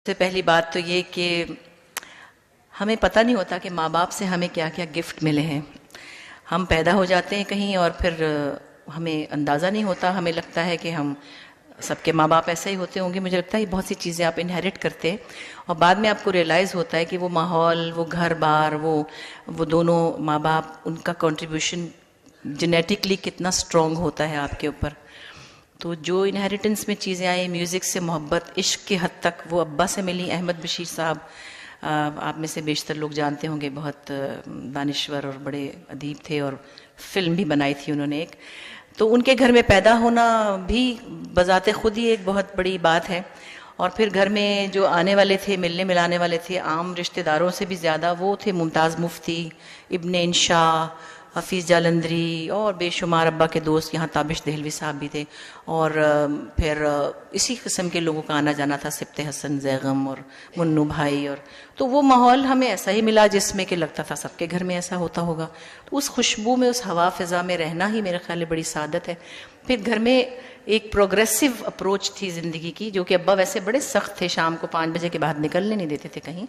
سے پہلی بات تو یہ کہ ہمیں پتہ نہیں ہوتا کہ ماں باپ سے ہمیں کیا کیا گفٹ ملے ہیں. ہم پیدا ہو جاتے ہیں کہیں اور پھر ہمیں اندازہ نہیں ہوتا, ہمیں لگتا ہے کہ ہم سب کے ماں باپ ایسے ہی ہوتے ہوں گے. مجھے لگتا ہے بہت سی چیزیں آپ انہیریٹ کرتے ہیں اور بعد میں آپ کو ریئلائز ہوتا ہے کہ وہ ماحول, وہ گھر بار, وہ دونوں ماں باپ, ان کا کنٹریبیوشن جینیٹکلی کتنا اسٹرانگ ہوتا ہے آپ کے اوپر. تو جو انہیریٹنس میں چیزیں آئیں, میوزک سے محبت, عشق کی حد تک وہ ابا سے ملی. احمد بشیر صاحب آپ میں سے بیشتر لوگ جانتے ہوں گے, بہت دانشور اور بڑے ادیب تھے اور فلم بھی بنائی تھی انہوں نے ایک. تو ان کے گھر میں پیدا ہونا بھی بذات خود ہی ایک بہت بڑی بات ہے. اور پھر گھر میں جو آنے والے تھے, ملنے ملانے والے تھے, عام رشتہ داروں سے بھی زیادہ وہ تھے ممتاز مفتی, ابن انشا, حفیظ جالندری اور بے شمار ابا کے دوست. یہاں تابش دہلوی صاحب بھی تھے اور پھر اسی قسم کے لوگوں کا آنا جانا تھا, سبت حسن زیغم اور منو بھائی. اور تو وہ ماحول ہمیں ایسا ہی ملا جس میں کہ لگتا تھا سب کے گھر میں ایسا ہوتا ہوگا. تو اس خوشبو میں, اس ہوا فضا میں رہنا ہی میرے خیال میں بڑی سعادت ہے. پھر گھر میں ایک پروگریسو اپروچ تھی زندگی کی, جو کہ ابا ویسے بڑے سخت تھے, شام کو 5 بجے کے بعد نکلنے نہیں دیتے تھے کہیں.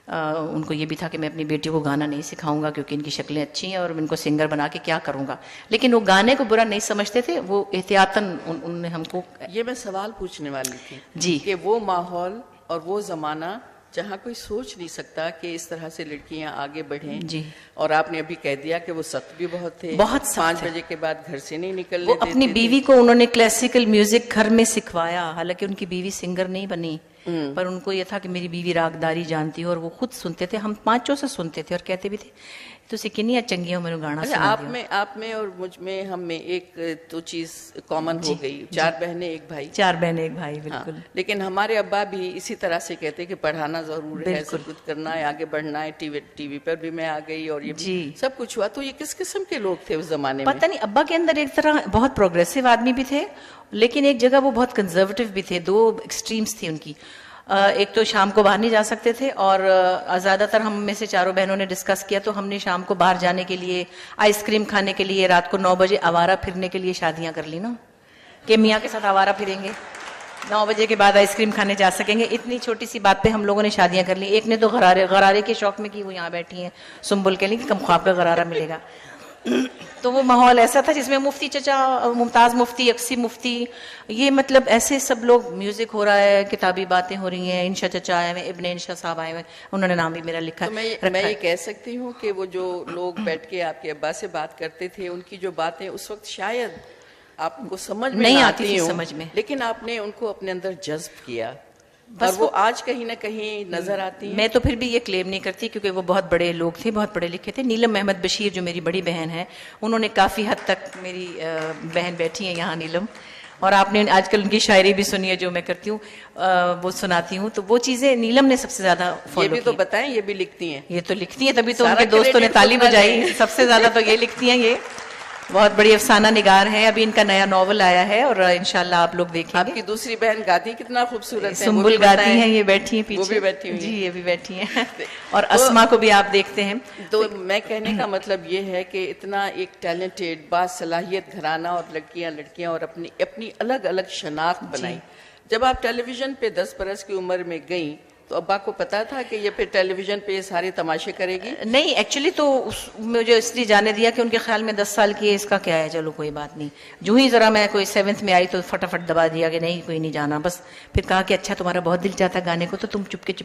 ان کو یہ بھی تھا کہ میں اپنی بیٹی کو گانا نہیں سکھاؤں گا کیونکہ ان کی شکلیں اچھی ہیں اور ان کو سنگر بنا کے کیا کروں گا. لیکن وہ گانے کو برا نہیں سمجھتے تھے, وہ احتیاطاً ان نے ہم کو. یہ میں سوال پوچھنے والی تھی جی کہ وہ ماحول اور وہ زمانہ جہاں کوئی سوچ نہیں سکتا کہ اس طرح سے لڑکیاں آگے بڑھیں. جی. اور آپ نے ابھی کہہ دیا کہ وہ سخت بھی بہت تھے, بہت سخت 5 بجے کے بعد گھر سے نہیں نکلنے وہ دیتے اپنی بیوی کو انہوں نے کلاسیکل میوزک گھر میں سکھوایا. حالانکہ ان کی بیوی سنگر نہیں بنی, پر ان کو یہ تھا کہ میری بیوی راگداری جانتی ہے, اور وہ خود سنتے تھے. ہم 5 سے سنتے تھے اور کہتے بھی تھے تو سکنیا چنگیوں میں گانا سنا دیا. آپ میں اور مجھ میں, ہم میں ایک تو چیز کامن ہو گئی, 4 بہنیں 1 بھائی. 4 بہنیں 1 بھائی, بالکل. لیکن ہمارے ابا بھی اسی طرح سے کہتے کہ پڑھانا ضرور ہے, سب کچھ کرنا ہے, آگے بڑھنا ہے. ٹی وی پر بھی میں آ گئی اور یہ سب کچھ ہوا. تو یہ کس قسم کے لوگ تھے اس زمانے میں؟ پتہ نہیں. ابا کے اندر ایک طرح بہت پروگریسو آدمی بھی تھے, لیکن ایک جگہ وہ بہت کنزرویٹو بھی تھے. 2 ایکسٹریمز تھی ان کی. ایک تو شام کو باہر نہیں جا سکتے تھے, اور زیادہ تر ہم میں سے 4 بہنوں نے ڈسکس کیا تو ہم نے شام کو باہر جانے کے لیے, آئس کریم کھانے کے لیے, رات کو 9 بجے آوارہ پھرنے کے لیے شادیاں کر لی نا, کہ میاں کے ساتھ آوارہ پھریں گے, 9 بجے کے بعد آئس کریم کھانے جا سکیں گے. اتنی چھوٹی سی بات پہ ہم لوگوں نے شادیاں کر لی. ایک نے تو غرارے کے شوق میں کی, وہ یہاں بیٹھی ہیں سنبل کے لیے کہ کم خواب کا غرارہ ملے گا. تو وہ ماحول ایسا تھا جس میں مفتی چچا, ممتاز مفتی, اقسی مفتی, یہ مطلب ایسے سب لوگ, میوزک ہو رہا ہے, کتابی باتیں ہو رہی ہیں, انشا چچا آئے ہوئے, ابن انشا صاحب آئے ہوئے, انہوں نے نام بھی میرا لکھا. تو میں یہ کہہ سکتی ہوں کہ وہ جو لوگ بیٹھ کے آپ کے ابا سے بات کرتے تھے, ان کی جو باتیں اس وقت شاید آپ کو سمجھ میں نہیں آتی تھی سمجھ میں, لیکن آپ نے ان کو اپنے اندر جذب کیا, اور وہ آج کہیں نہ کہیں نظر آتی ہیں. میں تو پھر بھی یہ کلیم نہیں کرتی کیونکہ وہ بہت بڑے لوگ تھے, بہت پڑھے لکھے تھے. نیلم احمد بشیر جو میری بڑی بہن ہے, انہوں نے کافی حد تک, میری بہن بیٹھی ہیں یہاں نیلم, اور آپ نے آج کل ان کی شاعری بھی سنی ہے جو میں کرتی ہوں, وہ سناتی ہوں. تو وہ چیزیں نیلم نے سب سے زیادہ فالو کی. یہ بھی تو بتائیں, یہ بھی لکھتی ہیں؟ یہ تو لکھتی ہیں, تبھی تو ان کے دوستوں نے تالی بجائی. سب سے زیادہ تو یہ لکھتی ہیں, یہ بہت بڑی افسانہ نگار ہیں. ابھی ان کا نیا ناول آیا ہے اور انشاءاللہ آپ لوگ دیکھیں گے. آپ کی دوسری بہن گاتی کتنا خوبصورت ہے, سنبل گاتی ہیں, یہ بیٹھی ہیں پیچھے, وہ بھی بیٹھی ہوئی جی یہ بھی بیٹھی ہیں, اور اسما کو بھی آپ دیکھتے ہیں. تو میں کہنے کا مطلب یہ ہے کہ اتنا ایک ٹیلنٹڈ, باصلاحیت گھرانہ, اور لڑکیاں اور اپنی الگ الگ شناخت بنائی. جب آپ ٹیلی ویژن پہ 10 برس کی عمر میں گئیں تو ابا کو پتا تھا کہ یہ پھر ٹیلی ویژن پہ یہ سارے تماشے کرے گی؟ نہیں, ایکچولی تو مجھے اس لیے جانے دیا کہ ان کے خیال میں 10 سال کی ہے, اس کا کیا ہے, چلو کوئی بات نہیں. جو ہی ذرا میں کوئی 7th میں آئی تو فٹافٹ دبا دیا کہ نہیں کوئی نہیں جانا. بس پھر کہا کہ اچھا تمہارا بہت دل چاہتا گانے کو تو تم چپ کے